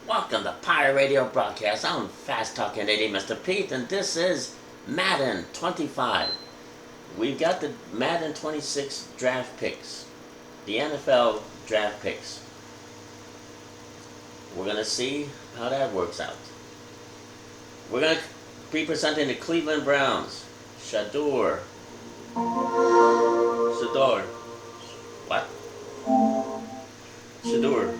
Welcome to Pirate Radio Broadcast. I'm Fast Talking Lady Mr. Pete, and this is Madden 25. We've got the Madden 26 draft picks, the NFL draft picks. We're going to see how that works out. We're going to be presenting the Cleveland Browns. Shador. What? Shadar?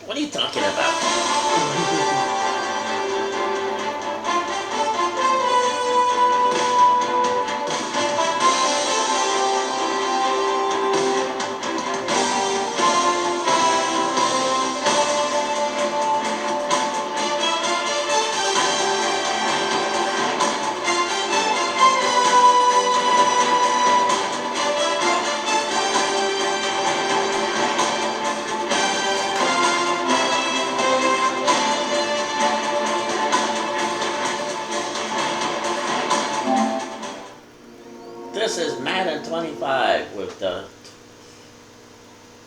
What are you talking about? This is Madden 25 with the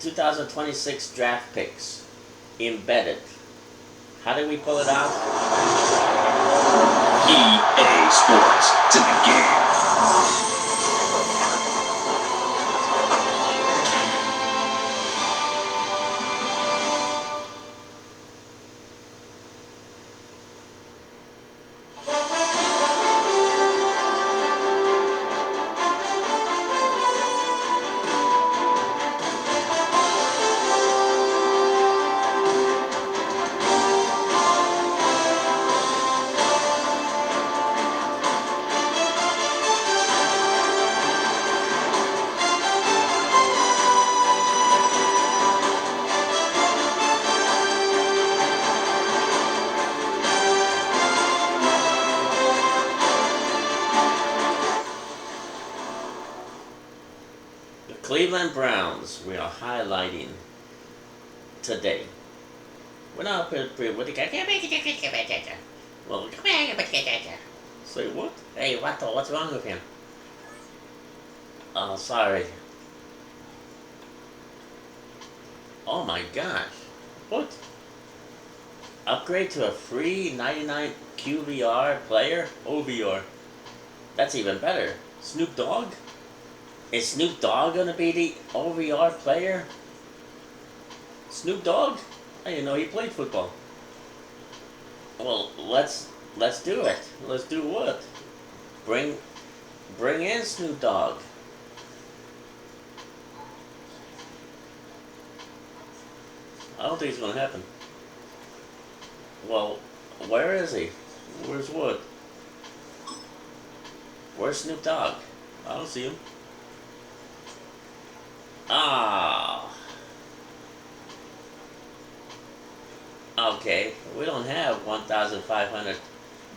2026 draft picks embedded. How do we pull it out? EA Sports to the game. Cleveland Browns, we are highlighting today. We're not with the well, say what? Hey, what's wrong with him? Oh, sorry. Oh my gosh. What? Upgrade to a free 99 QVR player? OVR. That's even better. Snoop Dogg? Is Snoop Dogg gonna be the OVR player? Snoop Dogg? I didn't know he played football. Well, let's do it. Let's do what? Bring in Snoop Dogg. I don't think it's gonna happen. Well, where is he? Where's Wood? Where's Snoop Dogg? I don't see him. Ah. Okay, we don't have 1,500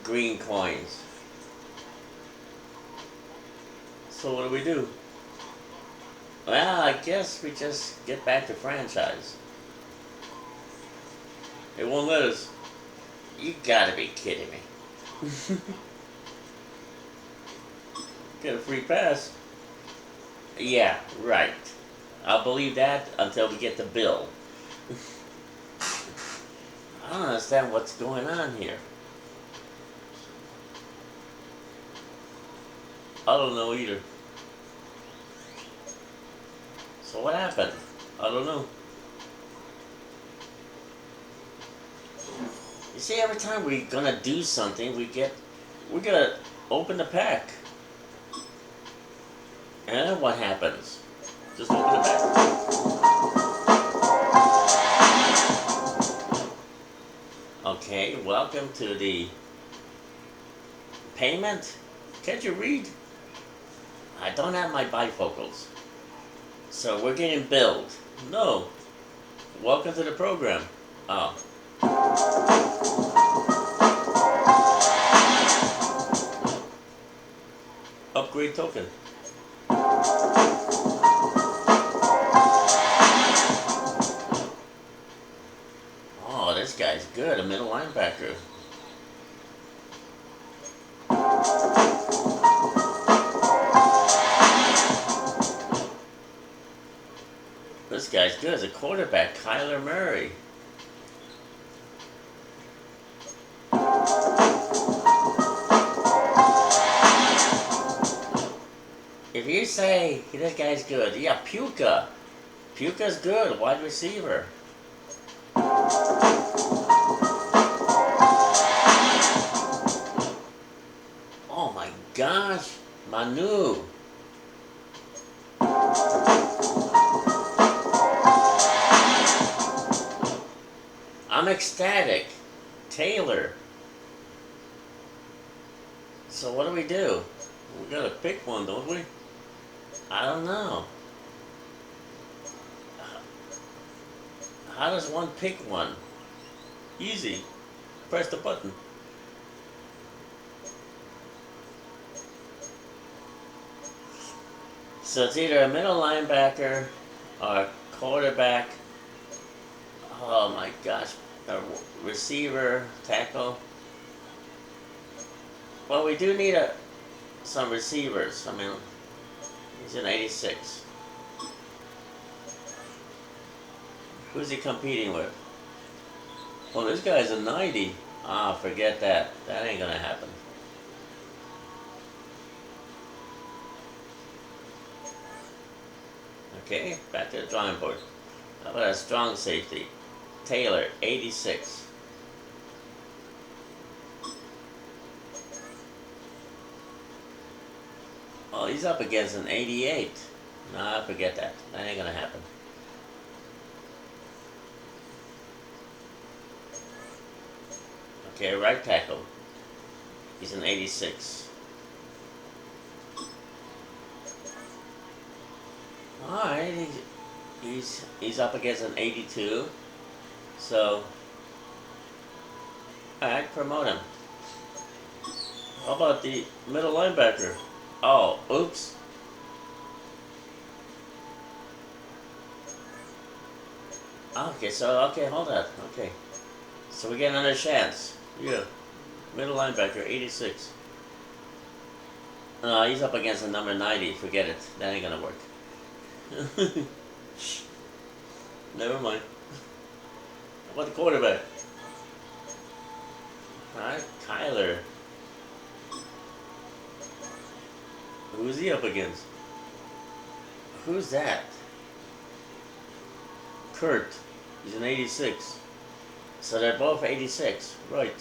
green coins. So what do we do? Well, I guess we just get back to franchise. It won't let us. You gotta be kidding me. Get a free pass. Yeah, right. I'll believe that until we get the bill. I don't understand what's going on here. I don't know either. So what happened? I don't know. You see, every time we're gonna do something, we're gonna open the pack. And then what happens? Just open the pack. Okay, welcome to the payment. Can't you read? I don't have my bifocals. So we're getting billed. No. Welcome to the program. Oh. Upgrade token. Oh, this guy's good. A middle linebacker. This guy's good as a quarterback, Kyler Murray. If you say this guy's good, yeah, Puka. Puka's good, wide receiver. Oh my gosh, Manu. I'm ecstatic. Taylor. So what do? We gotta pick one, don't we? I don't know. How does one pick one? Easy. Press the button. So it's either a middle linebacker or a quarterback. Oh my gosh. A receiver, tackle. Well, we do need some receivers. I mean, he's an 86. Who's he competing with? Well, this guy's a 90. Ah, forget that. That ain't gonna happen. Okay, back to the drawing board. How about a strong safety? Taylor, 86. Oh, he's up against an 88. Nah, forget that. That ain't gonna happen. Okay, right tackle. He's an 86. Alright, he's up against an 82. So, alright, promote him. How about the middle linebacker? Oh, oops. Okay, hold on. Okay. So we get another chance. Yeah. Middle linebacker, 86. He's up against a number 90. Forget it. That ain't gonna work. Never mind. How about the quarterback? Alright, Kyler. Who's he up against? Who's that? Kurt. He's an 86. So they're both 86. Right.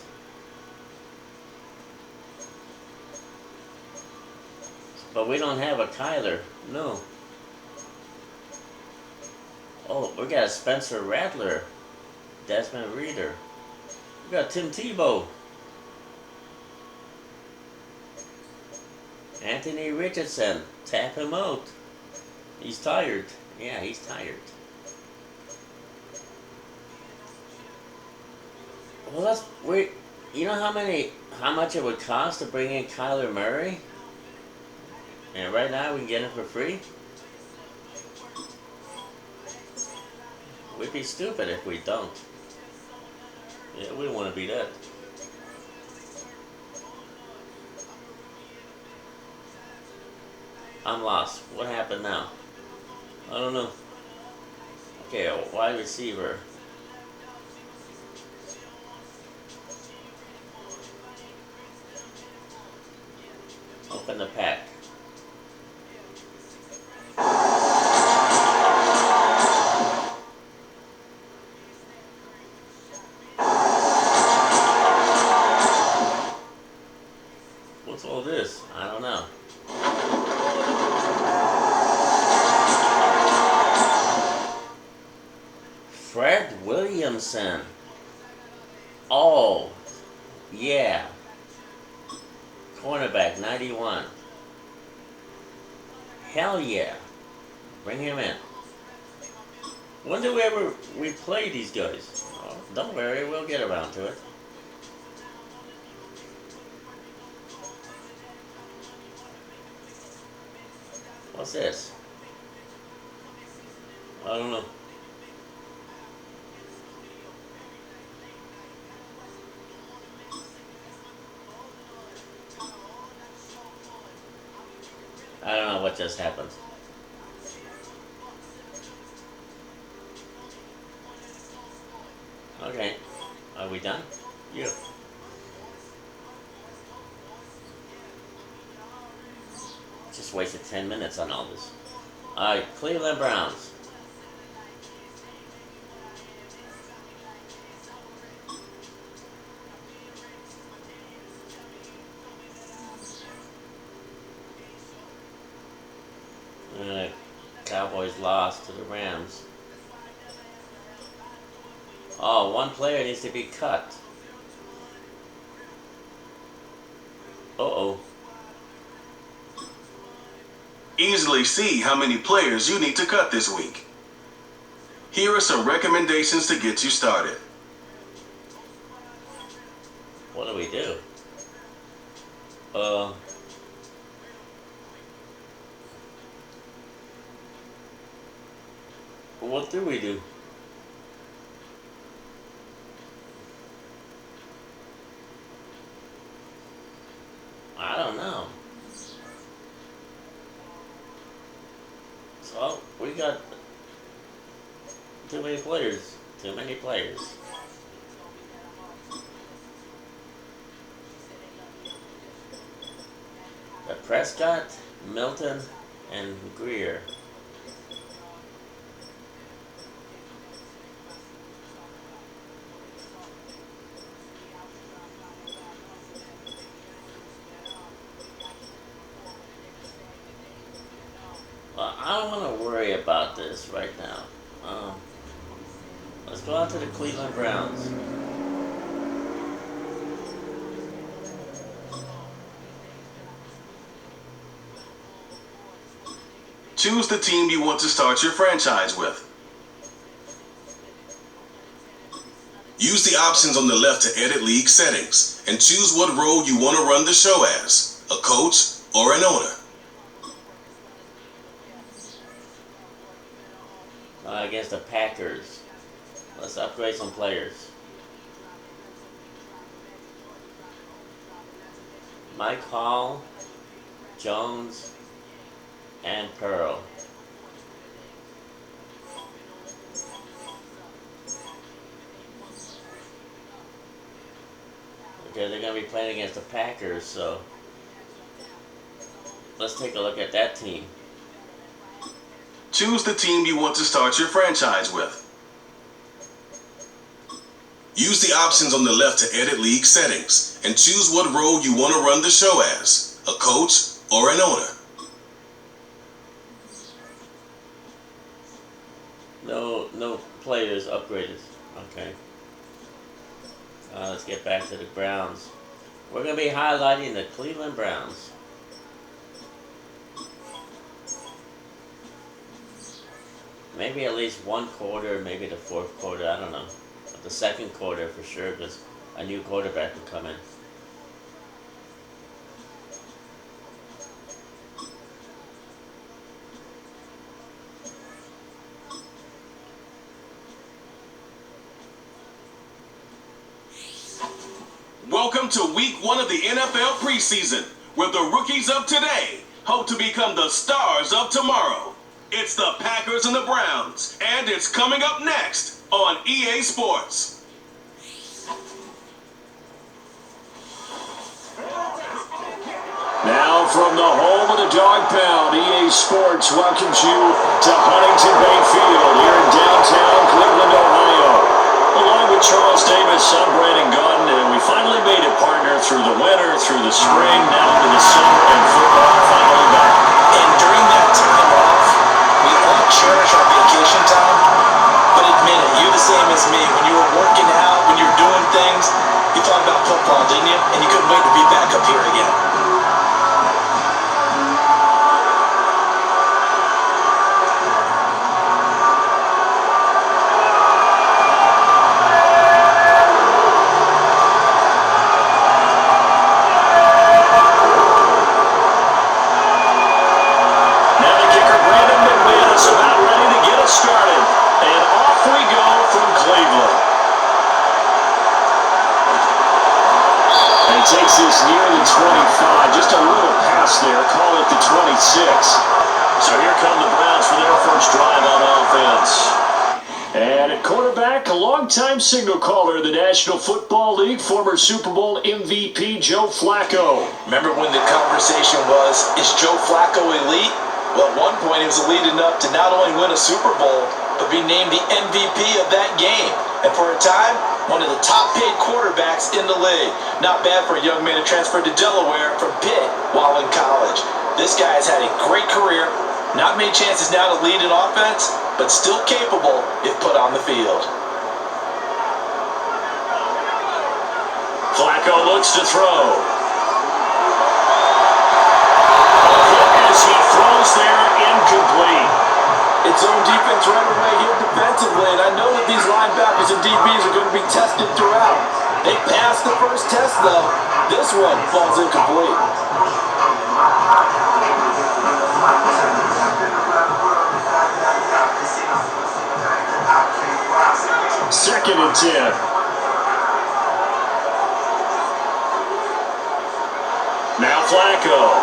But we don't have a Kyler. No. Oh, we got a Spencer Rattler. Desmond Reader. We got Tim Tebow. Anthony Richardson. Tap him out. He's tired. Yeah, he's tired. Well, you know how much it would cost to bring in Kyler Murray? And right now we can get him for free? We'd be stupid if we don't. Yeah, we don't want to be that. I'm lost. What happened now? I don't know. Okay, a wide receiver. Open the pack. What's all this? I don't know. Fred Williamson. Oh, yeah. Cornerback, 91. Hell yeah. Bring him in. When do we play these guys? Oh, don't worry, we'll get around to it. What's this? I don't know. I don't know what just happened. Okay. Are we done? Yeah. Just wasted 10 minutes on all this. Alright, Cleveland Browns. Cowboys lost to the Rams. Oh, one player needs to be cut. Uh-oh. Easily see how many players you need to cut this week. Here are some recommendations to get you started. What do we do? What do we do? I don't know. So, we got too many players. Too many players. Prescott, Milton, and Greer. Well, I don't want to worry about this right now. Let's go out to the Cleveland Browns. Choose the team you want to start your franchise with. Use the options on the left to edit league settings and choose what role you want to run the show as, a coach or an owner. Against the Packers. Let's upgrade some players. Mike Hall, Jones, and Pearl. Okay, they're going to be playing against the Packers, so let's take a look at that team. Choose the team you want to start your franchise with. Use the options on the left to edit league settings and choose what role you want to run the show as, a coach or an owner. No players upgraded. Okay. Let's get back to the Browns. We're going to be highlighting the Cleveland Browns. Maybe at least one quarter, maybe the fourth quarter, I don't know. But the second quarter for sure, because a new quarterback will come in. Welcome to week 1 of the NFL preseason, where the rookies of today hope to become the stars of tomorrow. It's the Packers and the Browns, and it's coming up next on EA Sports. Now from the home of the Dog Pound, EA Sports welcomes you to Huntington Bay Field here in downtown Cleveland, Ohio. Along with Charles Davis, I'm Brandon Gordon, and we finally made it, partner, through the winter, through the spring, now into the summer, and football finally back. And during that time off, we all cherish our vacation time. But admit it, you're the same as me. When you were working out, when you were doing things, you thought about football, didn't you? And you couldn't wait to be back up here again. Started, and off we go from Cleveland. And it takes us near the 25. longtime signal caller in the National Football League, former Super Bowl MVP Joe Flacco. Remember when the conversation was, is Joe Flacco elite? Well, at one point he was elite enough to not only win a Super Bowl, but be named the MVP of that game. And for a time, one of the top paid quarterbacks in the league. Not bad for a young man who transferred to Delaware from Pitt while in college. This guy has had a great career, not many chances now to lead an offense, but still capable if put on the field. Flacco looks to throw. As he throws there, incomplete. It's zone defense right away here defensively, and I know that these linebackers and DBs are going to be tested throughout. They passed the first test, though. This one falls incomplete. Second and 10. Now Flacco.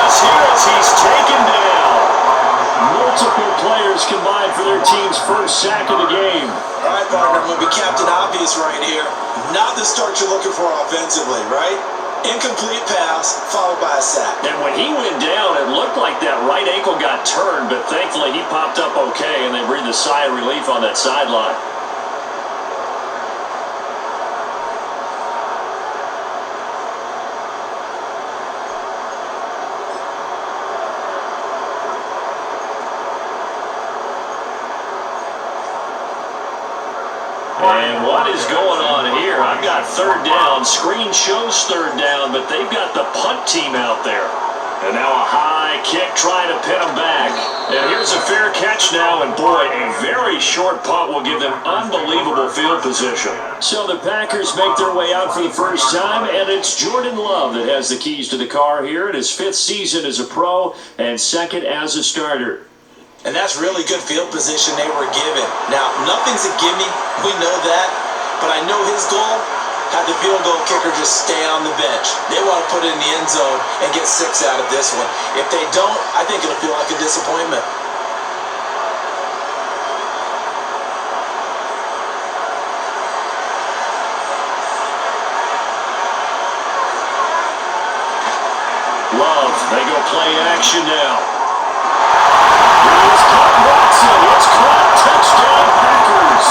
Here as he's taken down. Multiple players combined for their team's first sack of the game. All right, partner, I'm going to be Captain Obvious right here. Not the start you're looking for offensively, right? Incomplete pass, followed by a sack. And when he went down, it looked like that right ankle got turned, but thankfully he popped up okay, and they breathed a sigh of relief on that sideline. And what is going on here? I've got third down. Screen shows third down, but they've got the punt team out there. And now a high kick trying to pin them back. And here's a fair catch now, and boy, a very short punt will give them unbelievable field position. So the Packers make their way out for the first time, and it's Jordan Love that has the keys to the car here in his 5th season as a pro and 2nd as a starter. And that's really good field position they were given. Now, nothing's a gimme. We know that. But I know his goal had the field goal kicker just stay on the bench. They want to put it in the end zone and get 6 out of this one. If they don't, I think it'll feel like a disappointment. Love, they go play action now. Here's Watson. It's caught. Touchdown, Packers.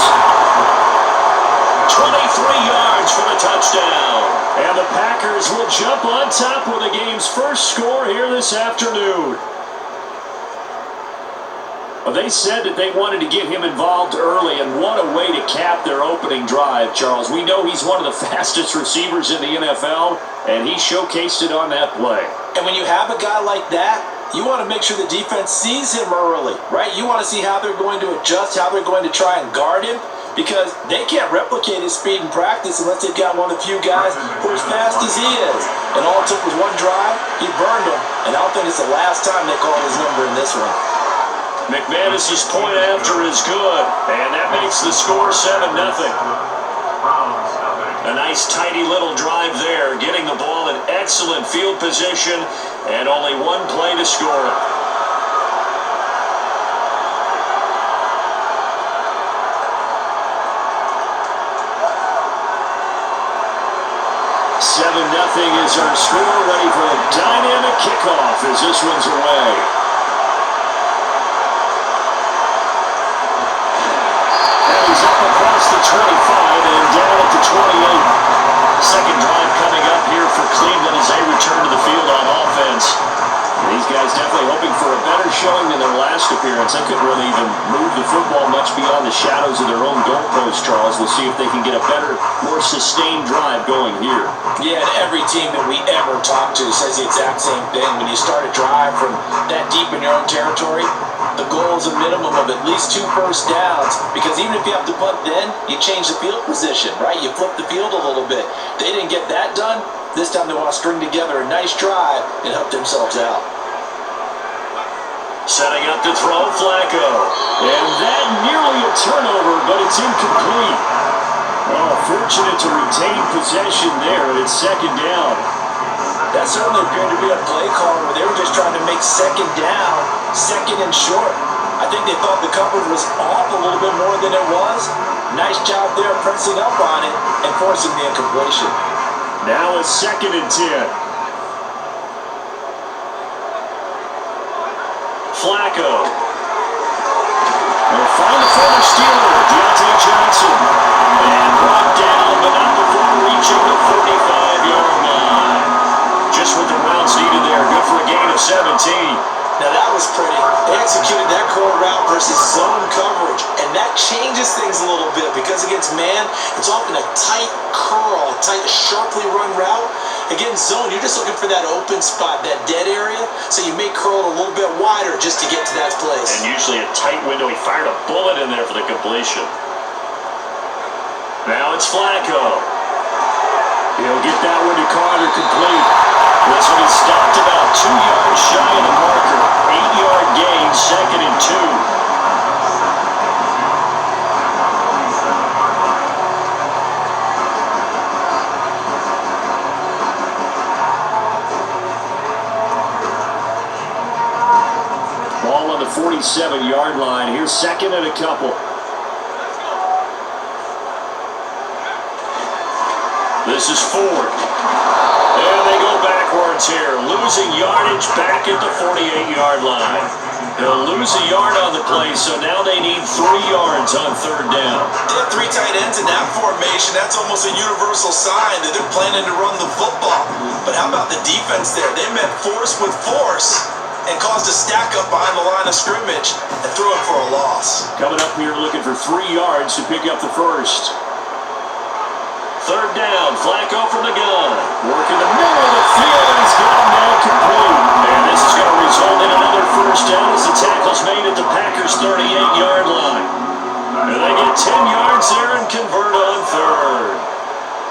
23 yards for the touchdown. And the Packers will jump on top with the game's first score here this afternoon. Well, they said that they wanted to get him involved early, and what a way to cap their opening drive, Charles. We know he's one of the fastest receivers in the NFL, and he showcased it on that play. And when you have a guy like that, you want to make sure the defense sees him early, right? You want to see how they're going to adjust, how they're going to try and guard him, because they can't replicate his speed in practice unless they've got one of the few guys who are as fast as he is. And all it took was one drive, he burned him, and I don't think it's the last time they called his number in this one. McManus's point after is good, and that makes the score 7-0. A nice tidy little drive there, getting the ball in excellent field position, and only one play to score. Nothing is our score, ready for a dynamic kickoff as this one's away. And he's up across the 25 and down at the 28. Second drive coming up here for Cleveland as they return to the field on offense. And these guys definitely hoping for a better showing than their last appearance. They couldn't really even move the football much beyond the shadows of their own goalpost, Charles. We'll see if they can get a better, more sustained drive going here. Yeah, and every team that we ever talk to says the exact same thing. When you start a drive from that deep in your own territory, the goal is a minimum of at least 2 first downs, because even if you have to punt then, you change the field position, right? You flip the field a little bit. They didn't get that done. This time they want to string together a nice drive and help themselves out. Setting up to throw, Flacco. And that nearly a turnover, but it's incomplete. Oh, fortunate to retain possession there, and it's second down. That certainly appeared to be a play call where they were just trying to make second down, second and short. I think they thought the coverage was off a little bit more than it was. Nice job there pressing up on it and forcing the incompletion. Now it's 2nd and 10. Flacco. They'll find the former Steeler, Deontay Johnson. And brought down, but not before reaching the 45-yard line. Just what the Browns needed there. Good for a gain of 17. Now that was pretty. They executed that core route versus zone coverage, and that changes things a little bit because against man, it's often a tight curl, tight, sharply run route. Against zone, you're just looking for that open spot, that dead area, so you may curl it a little bit wider just to get to that place. And usually a tight window. He fired a bullet in there for the completion. Now it's Flacco. He'll get that one to Carter complete. This one is stopped about 2 yards shy of the marker. 8-yard gain, 2nd and 2. Ball on the 47-yard line. Here's 2nd and a couple. This is Ford. And they go backwards here, losing yardage back at the 48-yard line. They'll lose a yard on the play, so now they need 3 yards on 3rd down. They have 3 tight ends in that formation. That's almost a universal sign that they're planning to run the football. But how about the defense there? They met force with force and caused a stack up behind the line of scrimmage and threw it for a loss. Coming up here looking for 3 yards to pick up the first. 3rd down, Flacco from the gun. Working the middle of the field, and he's got him now complete. And this is going to result in another first down as the tackle's made at the Packers' 38-yard line. And they get 10 yards there and convert on 3rd.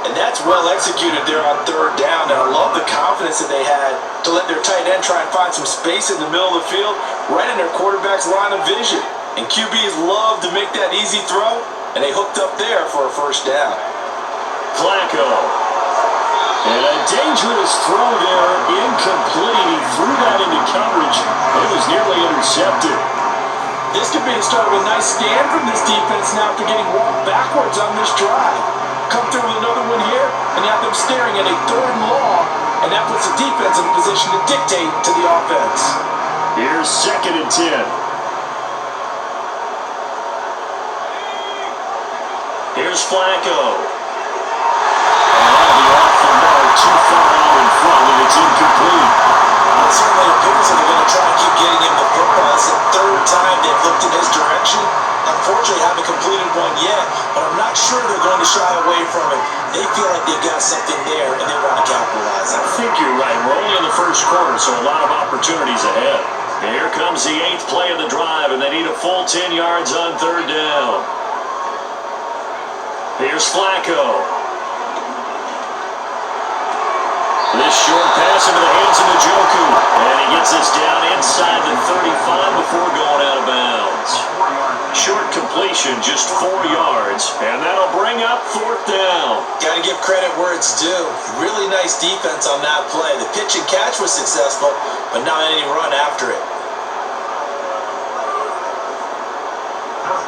And that's well executed there on 3rd down. And I love the confidence that they had to let their tight end try and find some space in the middle of the field, right in their quarterback's line of vision. And QBs love to make that easy throw, and they hooked up there for a first down. Flacco. And a dangerous throw there, incomplete. He threw that into coverage. It was nearly intercepted. This could be the start of a nice stand from this defense now after getting walked backwards on this drive. Come through with another one here, and you have them staring at a 3rd and long, and that puts the defense in a position to dictate to the offense. Here's 2nd and 10. Here's Flacco. Too far out in front, and it's incomplete. It certainly appears that they're going to try and keep getting him the football. It's the 3rd time they've looked in his direction. Unfortunately, haven't completed one yet, but I'm not sure they're going to shy away from it. They feel like they've got something there, and they want to capitalize on it. I think you're right. We're only in the 1st quarter, so a lot of opportunities ahead. And here comes the 8th play of the drive, and they need a full 10 yards on 3rd down. Here's Flacco. This short pass into the hands of Njoku. And he gets this down inside the 35 before going out of bounds. Short completion, just 4 yards. And that'll bring up 4th down. Got to give credit where it's due. Really nice defense on that play. The pitch and catch was successful, but not any run after it.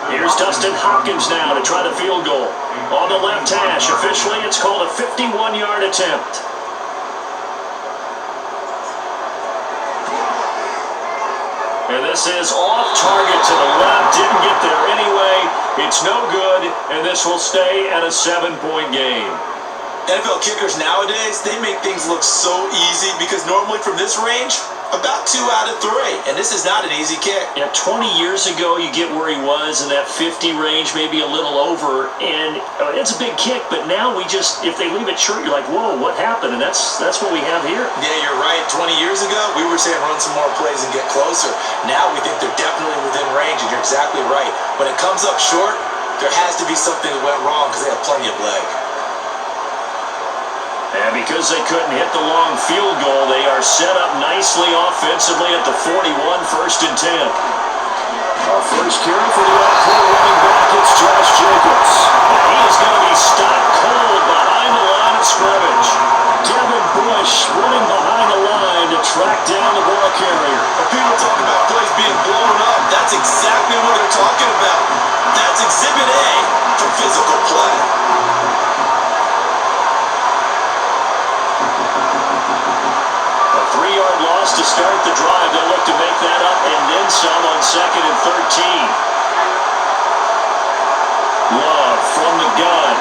Here's Dustin Hopkins now to try the field goal. On the left hash, officially it's called a 51-yard attempt. And this is off target to the left. Didn't get there anyway. It's no good, and this will stay at a 7-point game. NFL kickers nowadays, they make things look so easy because normally from this range, about 2 out of 3. And this is not an easy kick. Yeah, 20 years ago, you get where he was in that 50 range, maybe a little over, and it's a big kick. But now we just, if they leave it short, you're like, whoa, what happened? And that's what we have here. Yeah, you're right. 20 years ago, we were saying run some more plays and get closer. Now we think they're definitely within range, and you're exactly right. When it comes up short, there has to be something that went wrong because they have plenty of leg. And because they couldn't hit the long field goal, they are set up nicely offensively at the 41, 1st and 10. Our first carry for the all-pro running back, it's Josh Jacobs. And he is going to be stopped cold behind the line of scrimmage. Devin Bush running behind the line to track down the ball carrier. When people talk about plays being blown up, that's exactly Exhibit A for physical play. A 3-yard loss to start the drive. They'll look to make that up and then some on 2nd and 13. Love from the gun.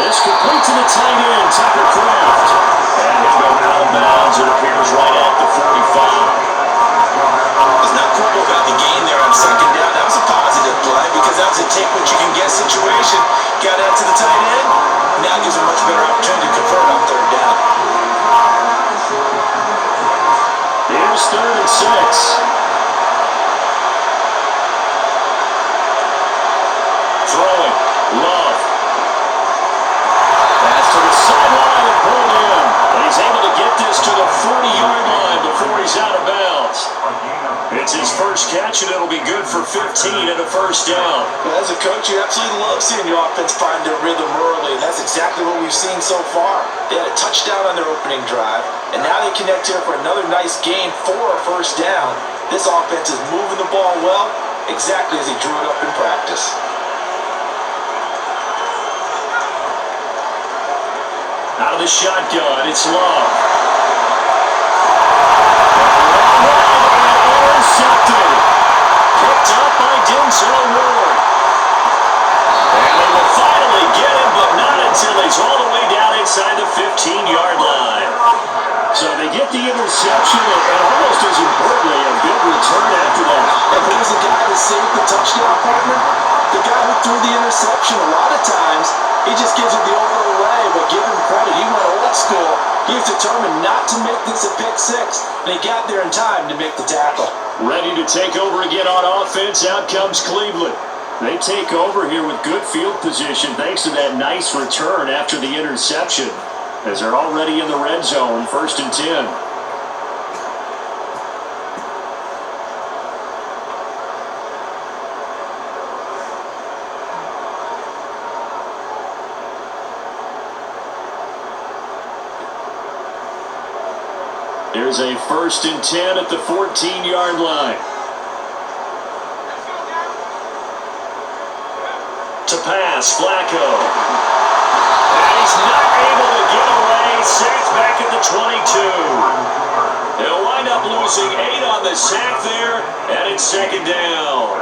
This complete to the tight end, Tucker Kraft. And he'll go out of bounds. It appears right at the 45. There's not quite about the gain there on 2nd down. That was a positive play because that was a take what you can get situation. Got out to the tight end. Now gives a much better opportunity to convert on 3rd down. Here's 3rd and 6. Throwing. Love. Pass to the sideline and pulled in. But he's able to get this to the 40-yard line before he's out of bounds. It's his first catch, and it'll be good for 15 and a first down. Well, as a coach, you absolutely love seeing your offense find their rhythm early, and that's exactly what we've seen so far. They had a touchdown on their opening drive, and now they connect here for another nice gain for a first down. This offense is moving the ball well, exactly as he drew it up in practice. Out of the shotgun, it's Love. Intercepted. Picked up by Denzel Ward. And they will finally get him, but not until he's all the way down inside the 15-yard line. So they get the interception, and almost as importantly, a big return after that. And who's the guy that saved the touchdown, partner? The guy who threw the interception. A lot of times, he just gives it the over away, but give him credit. He went old school. He was determined not to make this a pick six, and he got there in time to make the tackle. Ready to take over again on offense. Out comes Cleveland. They take over here with good field position thanks to that nice return after the interception, as they're already in the red zone, 1st and 10. There's a 1st and 10 at the 14-yard line. To pass, Flacco. And he's not able to get away. Sacked back at the 22. They'll wind up losing 8 on the sack there, and it's 2nd down.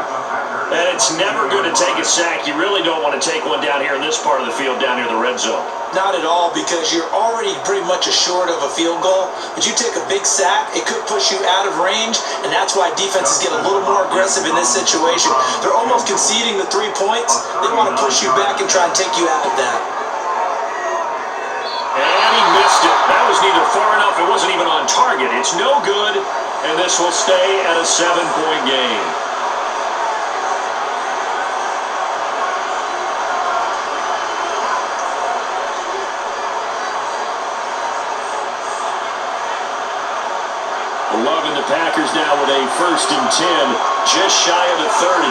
And it's never good to take a sack. You really don't want to take one down here in this part of the field, down near the red zone. Not at all, because you're already pretty much assured of a field goal. But you take a big sack, it could push you out of range, and that's why defenses get a little more aggressive in this situation. They're almost conceding the 3 points. They want to push you back and try and take you out of that. And he missed it. That was neither far enough. It wasn't even on target. It's no good, and this will stay at a 7-point game. Love and the Packers now with a 1st and 10, just shy of the 30.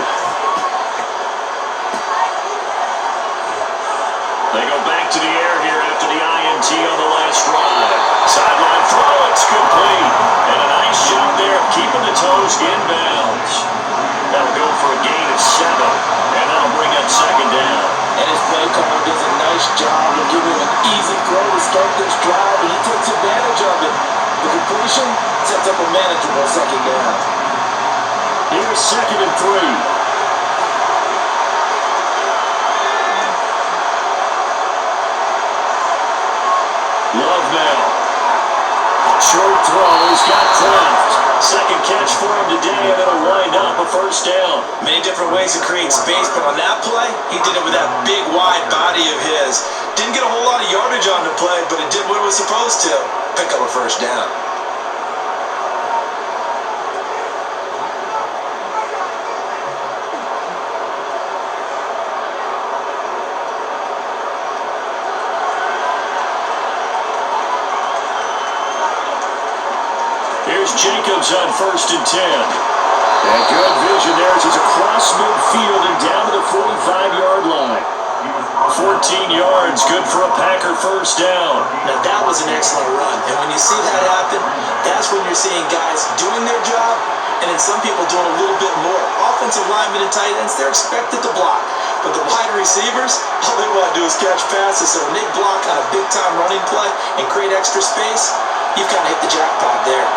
They go back to the air here after the INT on the last drive. Sideline throw, it's complete. And a nice job there of keeping the toes inbounds. That'll go for a gain of 7, and that'll bring up 2nd down. And his play caller does a nice job of giving him an easy throw to start this drive, and he takes advantage of it. The completion sets up a manageable 2nd down. Here's 2nd and 3. Love now. Short throw, he's got Kraft. 2nd catch for him today, and it'll wind up a 1st down. Many different ways to create space, but on that play, he did it with that big, wide body of his. Didn't get a whole lot of yardage on the play, but it did what it was supposed to. Pick up a 1st down. Here's Jacobs on 1st and 10. And good vision there as he's across midfield and down to the 45-yard line. 14 yards, good for a Packer first down. Now that was an excellent run, and when you see that happen, that's when you're seeing guys doing their job, and then some people doing a little bit more. Offensive linemen and tight ends, they're expected to block, but the wide receivers, all they want to do is catch passes. So when they block on a big-time running play and create extra space, you've kind of hit the jackpot there.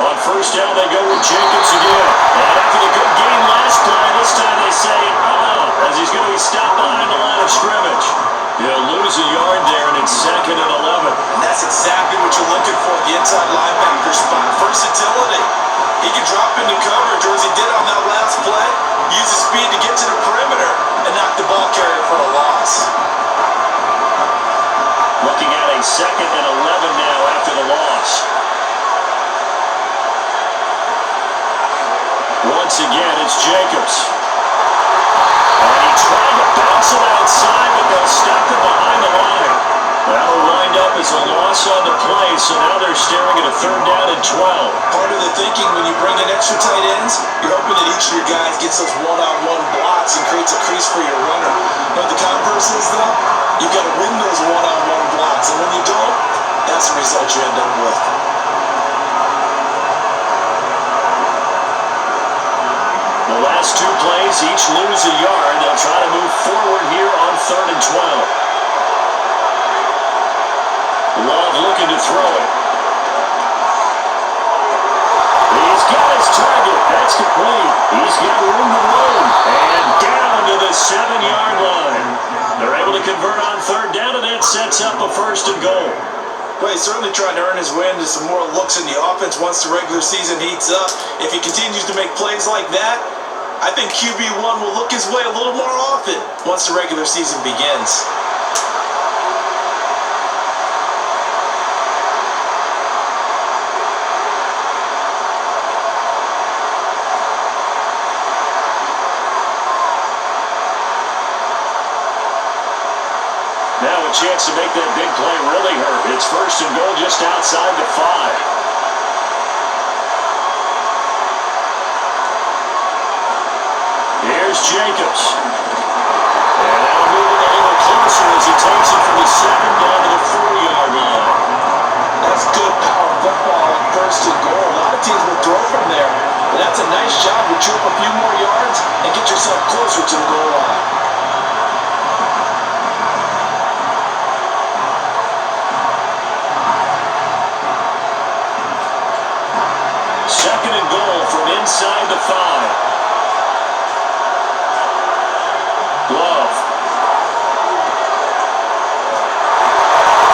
On first down, they go with Jacobs again. And after the good game last play, this time they say, as he's going to be stopped behind the line of scrimmage. He'll lose a yard there, and it's 2nd and 11. And that's exactly what you're looking for, the inside linebacker spot. Versatility. He can drop into coverage, or as he did on that last play, use his speed to get to the perimeter and knock the ball carrier for a loss. Looking at a 2nd and 11 now after the loss. Once again, it's Jacobs. And he tried to bounce it outside, but they'll stop it behind the line. That'll wind up as a loss on the play, so now they're staring at a 3rd down and 12. Part of the thinking when you bring in extra tight ends, you're hoping that each of your guys gets those one-on-one blocks and creates a crease for your runner. But the converse is, though, you've got to win those one-on-one blocks, and when you don't, that's the result you end up with. The last 2 plays each lose a yard. They'll try to move forward here on 3rd and 12. Love looking to throw it. He's got his target. That's complete. He's got room to move. And down to the 7-yard line. They're able to convert on 3rd down, and that sets up a 1st and goal. Well, he's certainly trying to earn his way into some more looks in the offense once the regular season heats up. If he continues to make plays like that, I think QB1 will look his way a little more often once the regular season begins. Now a chance to make that big play really hurt. It's 1st and goal just outside the 5. Here's Jacobs. And that'll move it a little closer as he takes it from the 7 down to the 4-yard line. That's good power football on 1st and goal. A lot of teams will throw from there, but that's a nice job to chew up a few more yards and get yourself closer to the goal line. Second and goal from inside the 5. Love.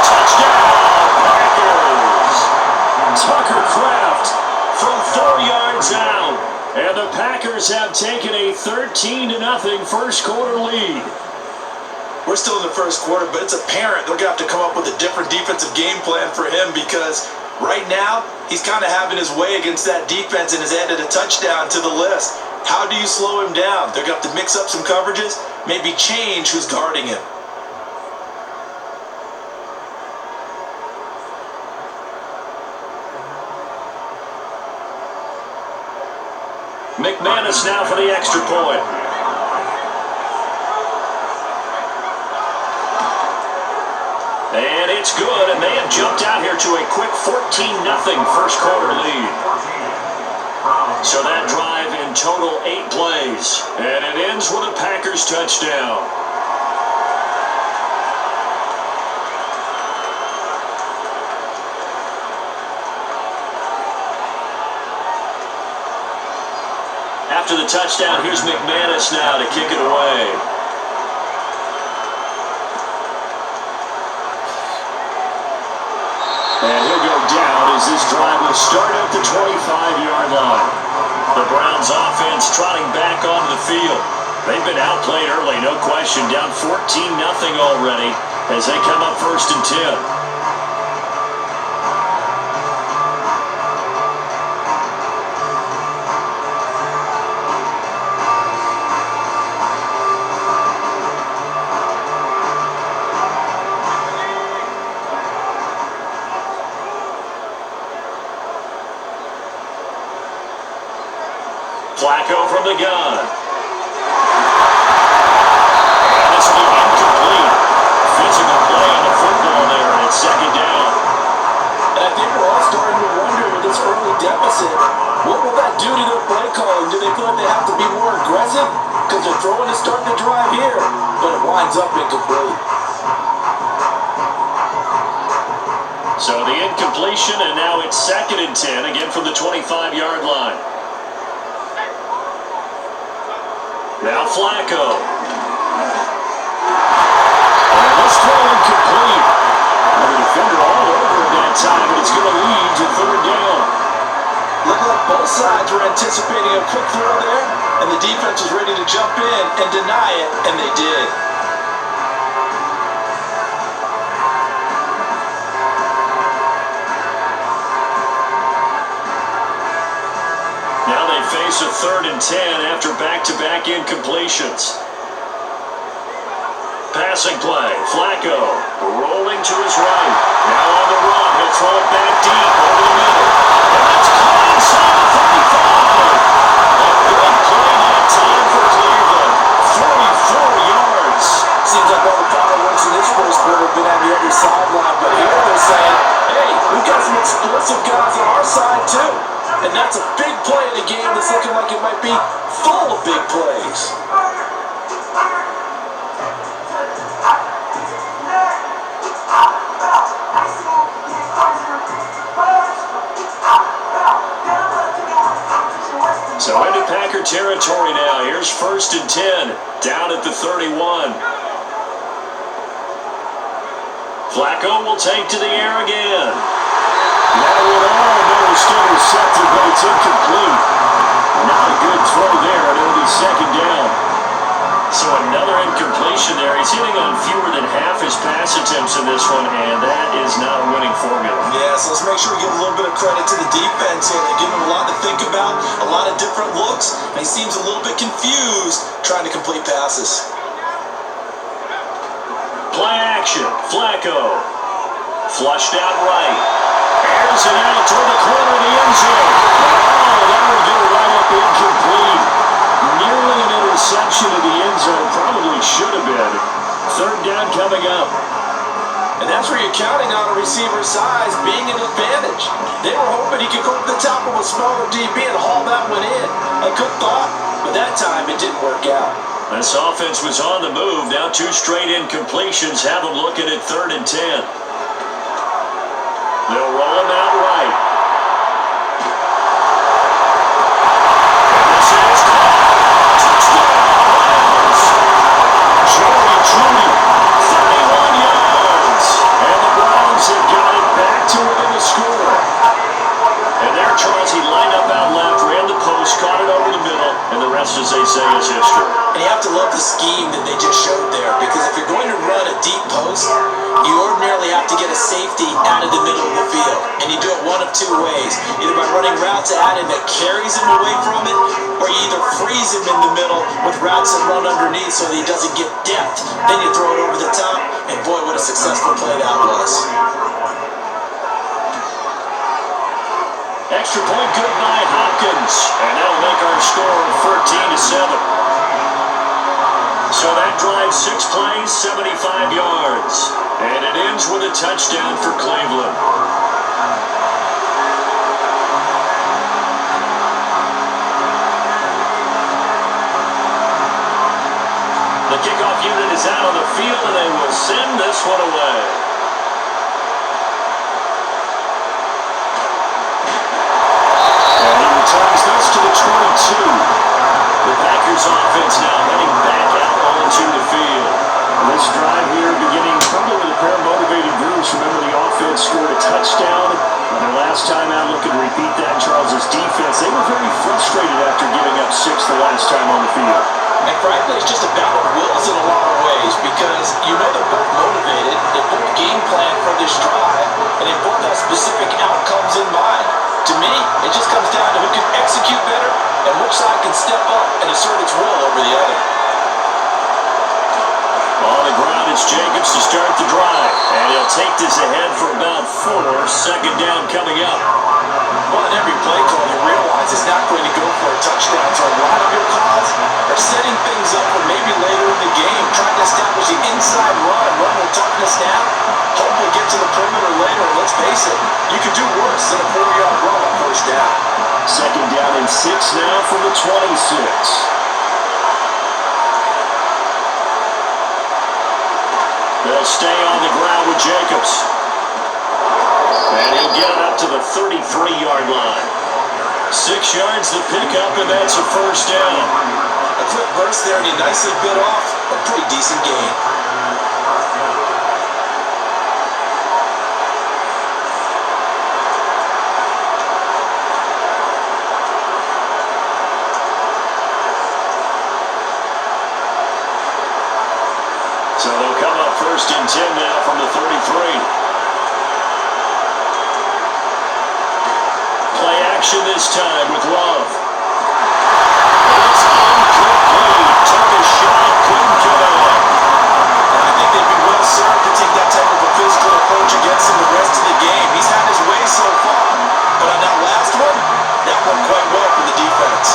Touchdown, Packers. Tucker Kraft from 4 yards out. And the Packers have taken a 13-0 first quarter lead. We're still in the first quarter, but it's apparent they're going to have to come up with a different defensive game plan for him because right now, he's kind of having his way against that defense and has added a touchdown to the list. How do you slow him down? They're going to have to mix up some coverages, maybe change who's guarding him. McManus now for the extra point. And it's good, and they have jumped out here to a quick 14-0 first quarter lead. So that drive in total 8 plays, and it ends with a Packers touchdown. After the touchdown, here's McManus now to kick it away. And he'll go down as this drive will start at the 25-yard line. The Browns offense trotting back onto the field. They've been outplayed early, no question, down 14-0 already as they come up 1st and 10. Flacco from the gun. And this will be incomplete. Physical play on the football there, and it's second down. And I think we're all starting to wonder with this early deficit, what will that do to their play calling? Do they feel like they have to be more aggressive? Because they're throwing to start the drive here, but it winds up incomplete. So the incompletion, and now it's 2nd and 10, again from the 25-yard line. Now Flacco. And this throw incomplete. The defender all over at that time, but it's going to lead to 3rd down. Looked like both sides were anticipating a quick throw there, and the defense was ready to jump in and deny it, and they did. Now they face a 3rd and 10 after back-to-back incompletions. Passing play, Flacco rolling to his right. Now on the run, he'll throw it back deep over the middle. And that's caught inside the 35. A big play that time for Cleveland. 44 yards. Seems like all the fireworks in this first quarter have been on the other sideline, but here they're saying, hey, we've got some explosive guys on our side too. And that's a big play in a game that's looking like it might be full of big plays. So into Packer territory now. Here's 1st and 10, down at the 31. Flacco will take to the air again. That would almost intercepted, but it's incomplete. Not a good throw there, and it'll be 2nd down. So another incompletion there. He's hitting on fewer than half his pass attempts in this one, and that is not a winning formula. Yeah, so let's make sure we give a little bit of credit to the defense here. They give him a lot to think about, a lot of different looks, and he seems a little bit confused trying to complete passes. Play action. Flacco. Flushed out right. Airs it out toward the corner of the end zone. Oh, that would go right up incomplete. Nearly an interception of the end zone. Probably should have been. 3rd down coming up. And that's where you're counting on a receiver's size being an advantage. They were hoping he could go to the top of a smaller DB and haul that one in. A good thought, but that time it didn't work out. This offense was on the move. Now 2 straight incompletions have them looking at 3rd and 10. They'll roll him out right. And this is caught. Touchdown, Browns. Jerry Jeudy, 31 yards. And the Browns have got it back to within the score. And there, Charles, he lined up out left, ran the post, caught it over the middle, and the rest, as they say, is history. And you have to love the scheme that they just showed there, because if you're going to run a deep post, you ordinarily have to get a safety out of the middle of the field. And you do it one of 2 ways. Either by running routes at him that carries him away from it, or you either freeze him in the middle with routes that run underneath so that he doesn't get depth. Then you throw it over the top, and boy, what a successful play that was. Extra point good by Hopkins. And that'll make our score 14-7. So that drive 6 plays, 75 yards. And it ends with a touchdown for Cleveland. The kickoff unit is out on the field, and they will send this one away. And he returns this to the 22. The Packers offense now heading back out onto the field. And this drive here beginning probably with a pair of motivated groups. Remember, the offense scored a touchdown. And their last time out, looking to repeat that. Charles's defense, they were very frustrated after giving up 6 the last time on the field. And frankly, it's just a battle of wills in a lot of ways, because you know they're both motivated, they both game plan for this drive, and they both have specific outcomes in mind. To me, it just comes down to who can execute better and which side can step up and assert its will over the other. On the ground, it's Jacobs to start the drive, and he'll take this ahead for about 4. 2nd down coming up. Well, in every play call, you realize it's not going to go for a touchdown. So a lot of your calls are setting things up for maybe later in the game, trying to establish the inside run with toughness now. Hopefully get to the perimeter later. Let's face it, you could do worse than a 4-yard run on first down. Second down and 6 now from the 26. They'll stay on the ground with Jacobs. And he'll get it up to the 33-yard line. 6 yards to pick up, and that's a first down. A quick burst there, and he nicely bit off a pretty decent gain. So they'll come up first and 10 now from the 33. Play action this time with Love. It's incomplete. Took a shot, couldn't get it. And I think they'd be well served to take that type of a physical approach against him the rest of the game. He's had his way so far, but on that last one, that worked quite well for the defense.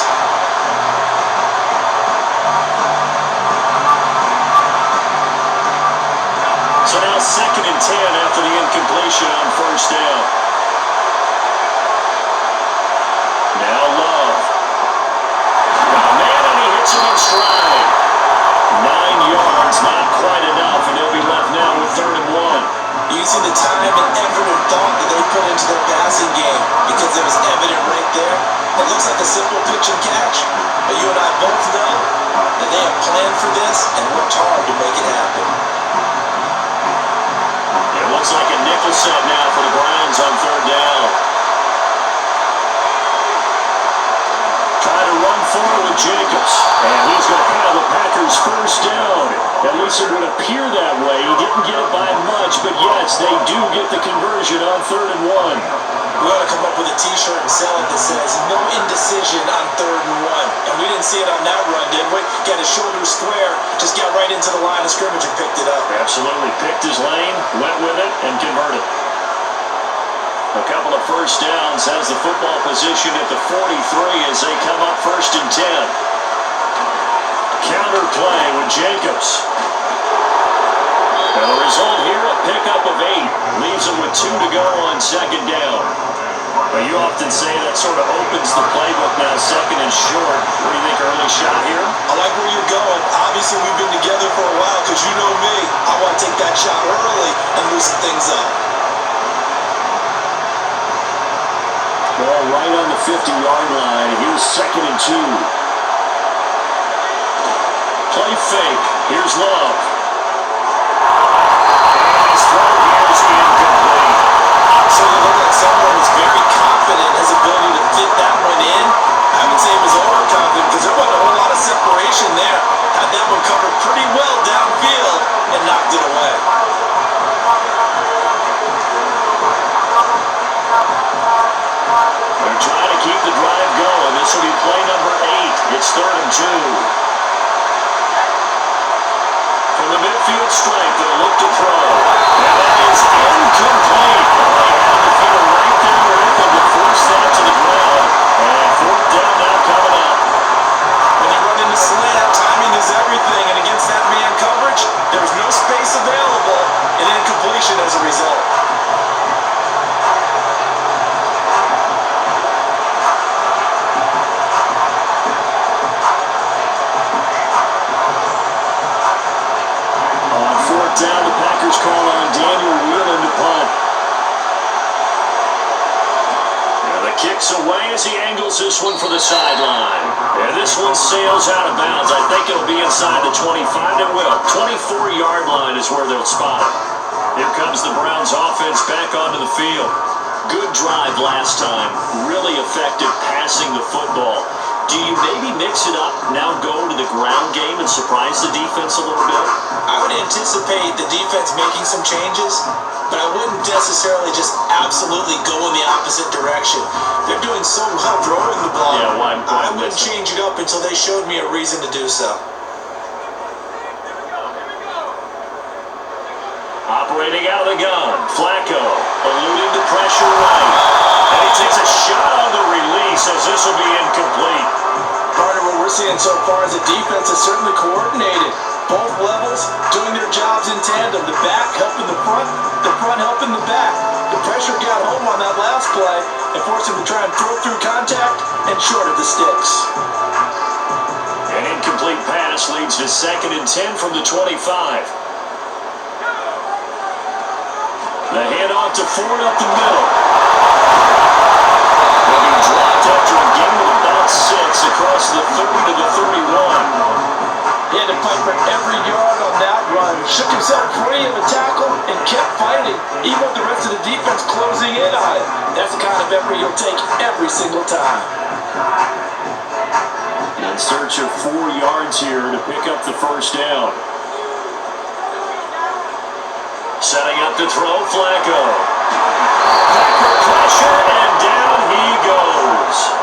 So now second and 10 after the incompletion on first down. Now Love. Got a man and he hits him in stride. 9 yards, not quite enough, and he'll be left now with 3rd and 1. You see the time and effort and thought that they put into their passing game because it was evident right there. It looks like a simple pitch and catch, but you and I both know that they have planned for this and worked hard to make it happen. It looks like a nickel set now for the Browns on 3rd down. Trying to run forward with Jacobs, and he's going to have the Packers first down. At least it would appear that way. He didn't get it by much, but yes, they do get the conversion on 3rd and 1. We ought to come up with a t-shirt and sell it that says, no indecision on 3rd and 1. And we didn't see it on that run, did we? Got his shoulders square, just got right into the line of scrimmage and picked it up. Absolutely picked his lane, went with it, and converted. A couple of first downs, has the football position at the 43 as they come up first and 10. Counter play with Jacobs. And the result here, a pickup of 8. Leaves them with 2 to go on second down. But you often say that sort of opens the playbook now, second and short. What do you think, early shot here? I like where you're going. Obviously, we've been together for a while because you know me. I want to take that shot early and loosen things up. Ball right on the 50-yard line. Here's 2nd and 2. Play fake. Here's Love. And his throw here is incomplete. So you look like someone who's very confident in his ability to fit that one in. I would say he was overconfident because there wasn't a whole lot of separation there. Had that one covered pretty well downfield and knocked it away. They're trying to keep the drive going. This will be play number 8. It's 3rd and 2. From the midfield stripe, they'll look to throw. And that is incomplete. They have the defender right there with them to force that to the ground. And 4th down now coming up. When you run into slant, timing is everything. And against that man coverage, there's no space available and incompletion as a result. Down, the Packers call on Daniel Whelan to punt. And the kick's away as he angles this one for the sideline. And this one sails out of bounds. I think it'll be inside the 25. It will. 24-yard line is where they'll spot it. Here comes the Browns offense back onto the field. Good drive last time. Really effective passing the football. Do you maybe mix it up, now go to the ground game and surprise the defense a little bit? I would anticipate the defense making some changes, but I wouldn't necessarily just absolutely go in the opposite direction. They're doing so well throwing the ball. Yeah, I wouldn't change it up until they showed me a reason to do so. Operating out of the gun, Flacco, eluding the pressure right. And he takes a shot And so far as the defense is certainly coordinated. Both levels doing their jobs in tandem. The back helping the front helping the back. The pressure got home on that last play and forced him to try and throw through contact and short of the sticks. An incomplete pass leads to 2nd and 10 from the 25. The handoff to Ford up the middle. Will be dropped after a gain of about 6 across the 30 to the 31. He had to fight for every yard on that run. Shook himself free of a tackle and kept fighting, even with the rest of the defense closing in on him. That's the kind of effort you'll take every single time. In search of 4 yards here to pick up the first down. Setting up to throw, Flacco. Packer pressure, and down he goes.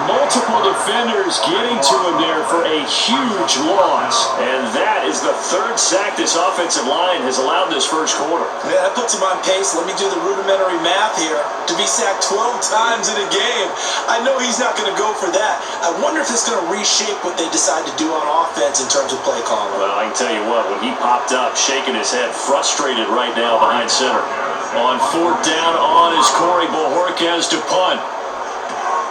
Multiple defenders getting to him there for a huge loss. And that is the 3rd sack this offensive line has allowed this first quarter. Yeah, that puts him on pace. Let me do the rudimentary math here. To be sacked 12 times in a game. I know he's not going to go for that. I wonder if it's going to reshape what they decide to do on offense in terms of play calling. Well, I can tell you what, when he popped up, shaking his head, frustrated right now behind center. On 4th down on is Corey Bojorquez to punt.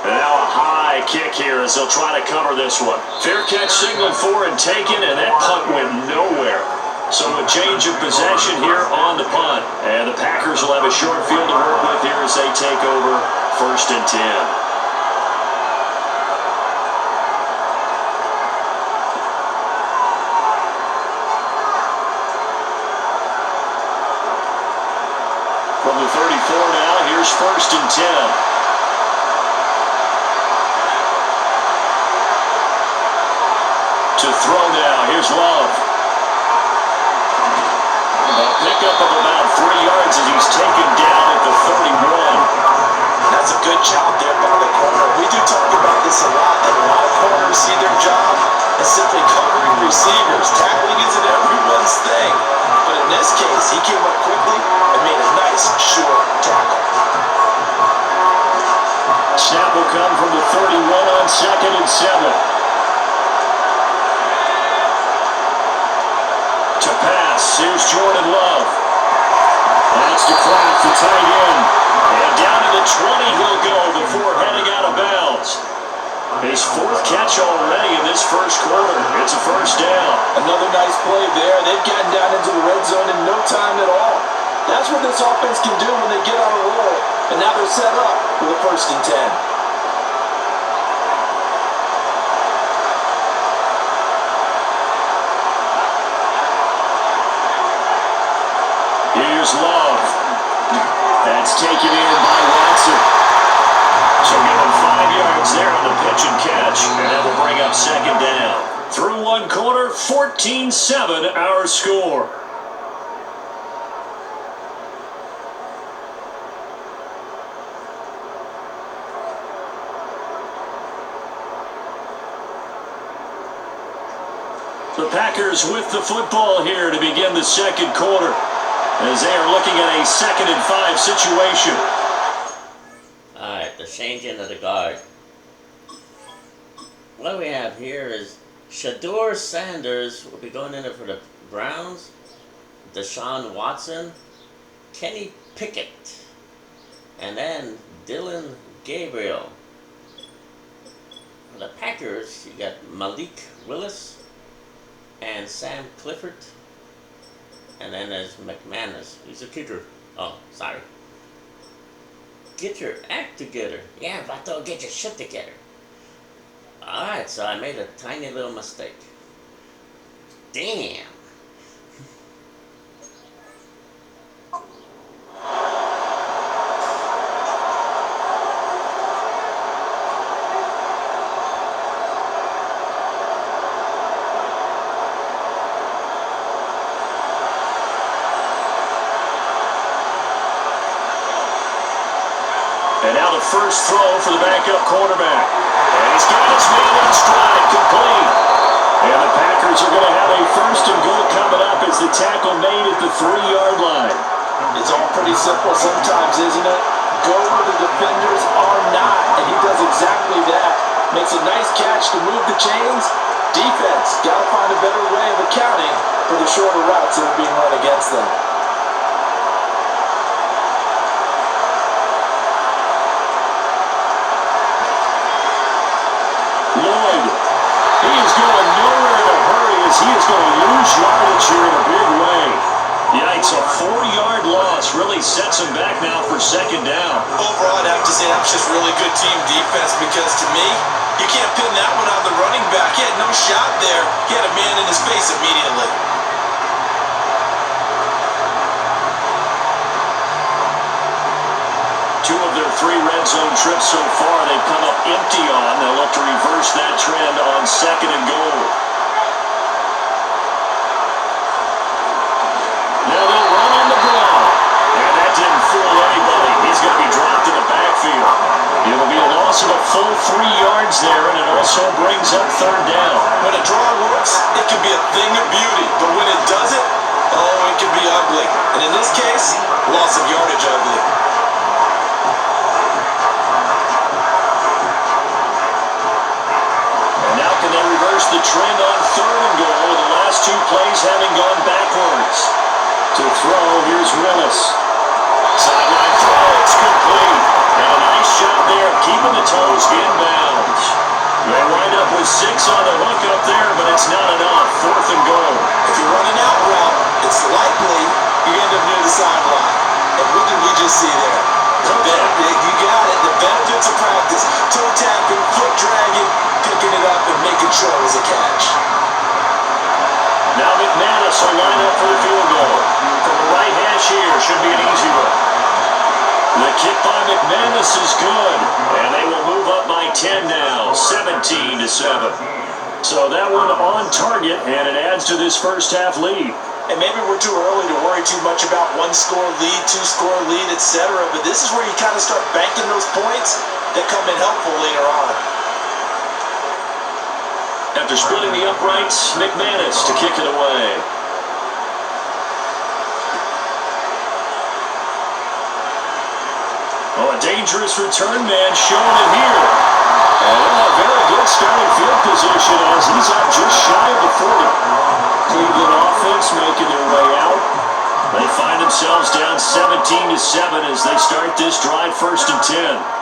And now a high kick here as they'll try to cover this one. Fair catch signaled for and taken, and that punt went nowhere. So a change of possession here on the punt. And the Packers will have a short field to work with here as they take over 1st and 10. From the 34 now, here's 1st and 10. To throw now, here's Love. A pickup of about 3 yards as he's taken down at the 31. That's a good job there by the corner. We do talk about this a lot, that a lot of corners see their job as simply covering receivers. Tackling isn't everyone's thing. But in this case, he came up quickly and made a nice, short tackle. Snap will come from the 31 on 2nd and 7. To pass, here's Jordan Love. That's to Kraft, the tight end. And down to the 20 he'll go before heading out of bounds. His 4th catch already in this first quarter. It's a first down. Another nice play there. They've gotten down into the red zone in no time at all. That's what this offense can do when they get on a roll. And now they're set up with a 1st and 10. Here's Love. That's taken in by Watson. So give him 5 yards there on the pitch and catch. And that will bring up 2nd down. Through 1 quarter, 14-7 our score. The Packers with the football here to begin the 2nd quarter, as they are looking at a 2nd and 5 situation. Alright, the changing of the guard. What we have here is Shador Sanders will be going in there for the Browns. Deshaun Watson, Kenny Pickett, and then Dylan Gabriel. For the Packers, you got Malik Willis and Sam Clifford. And then there's McManus. He's a kicker. Oh, sorry. Get your act together. Yeah, Vato, get your shit together. Alright, so I made a tiny little mistake. Damn. And now the first throw for the backup quarterback. And he's got his man in stride, complete. And the Packers are going to have a 1st and goal coming up as the tackle made at the 3-yard line. It's all pretty simple sometimes, isn't it? Go where the defenders are not, and he does exactly that. Makes a nice catch to move the chains. Defense, got to find a better way of accounting for the shorter routes that are being run against them. Lloyd, he is going nowhere in a hurry as he is going to lose yardage here in a big way. Yikes, a 4-yard loss really sets him back now for second down. Overall, I'd have to say that was just really good team defense because to me, you can't pin that one on the running back. He had no shot there. He had a man in his face immediately. Two of their 3 red zone trips so far, they've come up empty on. They'll look to reverse that trend on second and goal. Now they'll run on the ball. And that didn't fool anybody. He's going to be dropped in the backfield. It'll be a loss of a full 3 yards there, and it also brings up third down. When a draw works, it can be a thing of beauty. But when it doesn't, oh, it can be ugly. And in this case, loss of yardage ugly. And now can they reverse the trend on third and goal with the last 2 plays having gone backwards? To throw, here's Willis. Sideline throw, it's complete. And a nice shot there, keeping the toes inbounds. They wind up with 6 on the hook up there, but it's not enough. Fourth and goal. If you're running out route, it's likely you end up near the sideline. And what did we just see there? You got it. The benefits of practice. Toe tapping, foot dragging, picking it up, and making sure it was a catch. Now McManus will line up for the field goal. From the right hash here, should be an easy one. The kick by McManus is good, and they will move up by 10 now, 17-7. So that one on target, and it adds to this first half lead. And maybe we're too early to worry too much about 1-score lead, 2-score lead, etc. But this is where you kind of start banking those points that come in helpful later on. After splitting the uprights, McManus to kick it away. Oh, a dangerous return man showing it here. And a very good starting field position as he's up just shy of the 40. Cleveland offense making their way out. They find themselves down 17-7 as they start this drive, first and 10.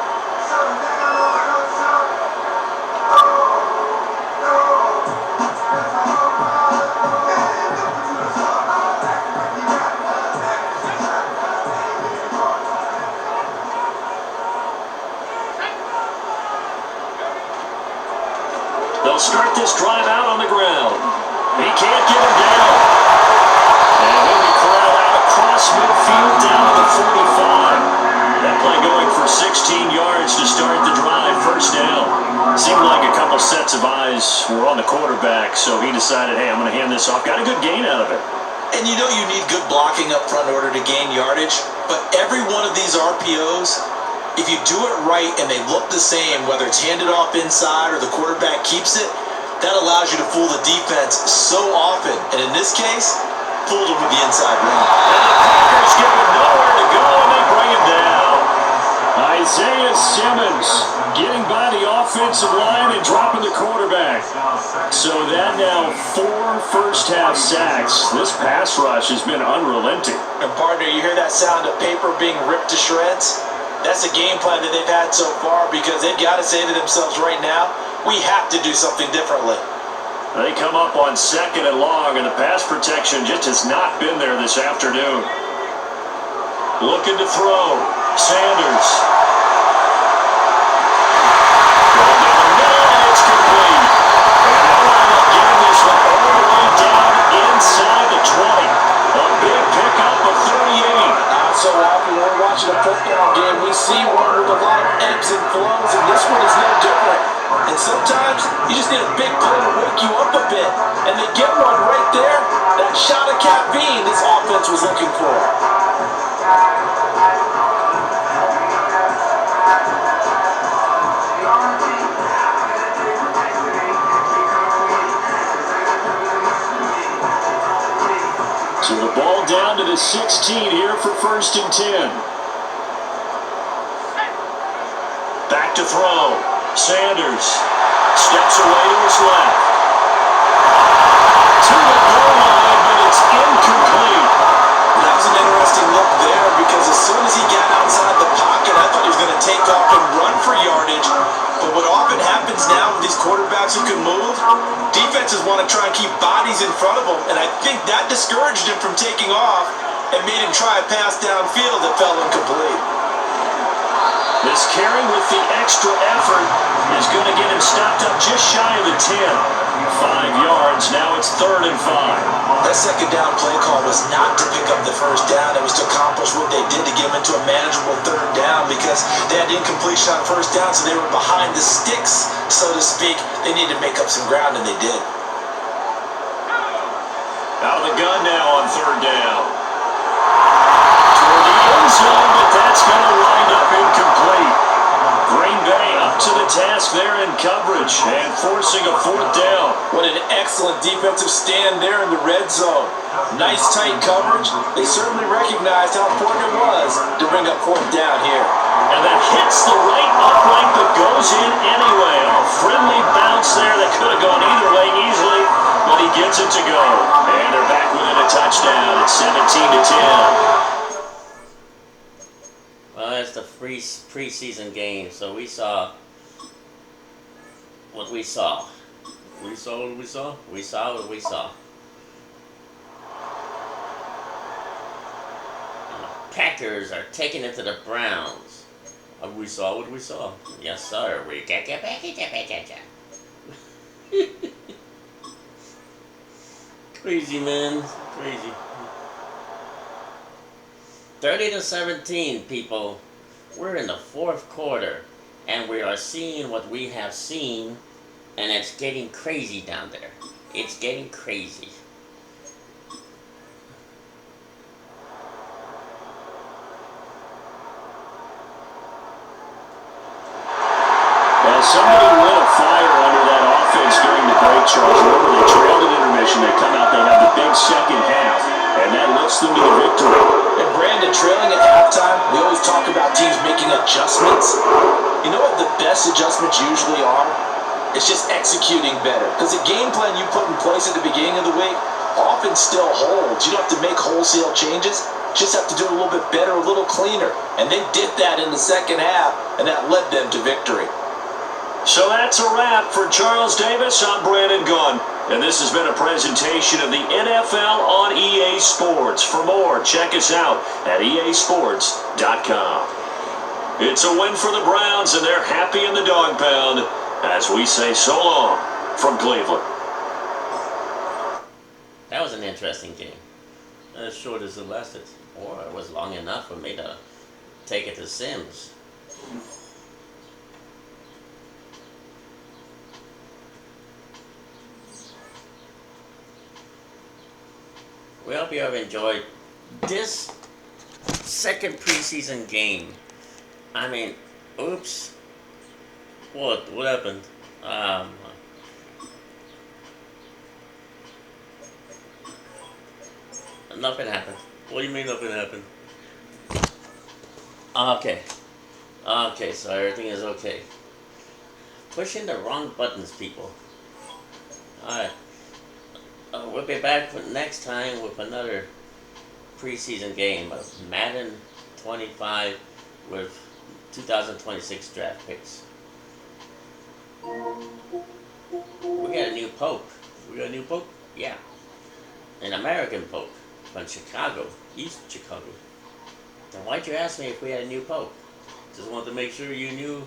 They'll start this drive out on the ground. He can't get him down. And he'll be corralled out across midfield down to the 45. That play going for 16 yards to start the drive, first down. Seemed like a couple sets of eyes were on the quarterback, so he decided, hey, I'm going to hand this off. Got a good gain out of it. And you know you need good blocking up front in order to gain yardage, but every one of these RPOs, if you do it right and they look the same, whether it's handed off inside or the quarterback keeps it, that allows you to fool the defense so often. And in this case, fooled them with the inside run. And the Packers give him nowhere to go, and they bring him down. Isaiah Simmons getting by the offensive line and dropping the quarterback. So that now 4 first-half sacks. This pass rush has been unrelenting. And partner, you hear that sound of paper being ripped to shreds? That's a game plan that they've had so far because they've got to say to themselves right now, we have to do something differently. They come up on second and long, and the pass protection just has not been there this afternoon. Looking to throw. Sanders. Going down the middle, and it's complete. And they'll wind up getting this one all the way down inside the 20. A big pickup of 38. So often when we're watching a football game, we see one with a lot of ebbs and flows, and this one is no different. And sometimes you just need a big play to wake you up a bit. And they get one right there, that shot of caffeine this offense was looking for. So the ball down to the 16 here for first and 10. Back to throw. Sanders steps away to his left. To the goal line, but it's incomplete. That was an interesting look there because as soon as he got outside the pocket, I thought he was going to take off and run for yardage. But what often happens now with these quarterbacks who can move, defenses want to try and keep bodies in front of them, and I think that discouraged him from taking off and made him try a pass downfield that fell incomplete. This carry with the extra effort is going to get him stopped up just shy of the 10. 5 yards, now it's 3rd and 5. That second down play call was not to pick up the first down. It was to accomplish what they did to get them into a manageable 3rd down because they had incompletion on first down, so they were behind the sticks, so to speak. They needed to make up some ground, and they did. Out of the gun now on 3rd down. Toward the end zone, but that's going to wind up incomplete. Green Bay up to the task there in coverage and forcing a 4th down. What an excellent defensive stand there in the red zone. Nice tight coverage. They certainly recognized how important it was to bring up 4th down here. And that hits the right upright but goes in anyway. A friendly bounce there that could have gone either way easily, but he gets it to go. And they're back within a touchdown at 17-10. Well, it's the preseason game, so we saw what we saw. We saw what we saw. We saw what we saw. And the Packers are taking it to the Browns. We saw what we saw. Yes, sir. We get back. Crazy, man. Crazy. 30-17, people. We're in the 4th quarter, and we are seeing what we have seen, and it's getting crazy down there. It's getting crazy. Well, somebody lit a fire under that offense during the break, Charles. Remember, they trailed at intermission. They come out, they have the big second half, and that lifts them to the victory. And Brandon, trailing at halftime, we always talk about teams making adjustments. You know what the best adjustments usually are? It's just executing better. Because the game plan you put in place at the beginning of the week often still holds. You don't have to make wholesale changes. You just have to do it a little bit better, a little cleaner. And they did that in the second half, and that led them to victory. So that's a wrap for Charles Davis. I'm Brandon Gunn. And this has been a presentation of the NFL on EA Sports. For more, check us out at easports.com. It's a win for the Browns, and they're happy in the dog pound as we say so long from Cleveland. That was an interesting game. As short as it lasted. Or it was long enough for me to take it to Sims. We hope you have enjoyed this second preseason game. I mean, oops. What happened? Nothing happened. What do you mean nothing happened? Okay, so everything is okay. Pushing the wrong buttons, people. Alright. We'll be back for next time with another preseason game of Madden 25 with 2026 draft picks. We got a new pope. Yeah. An American pope from Chicago, East Chicago. Then why'd you ask me if we had a new pope? Just wanted to make sure you knew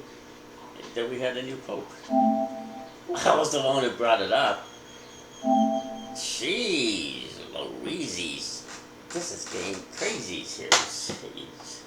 that we had a new pope. I was the one who brought it up. Jeez, Louises. This is getting crazy here. Jeez.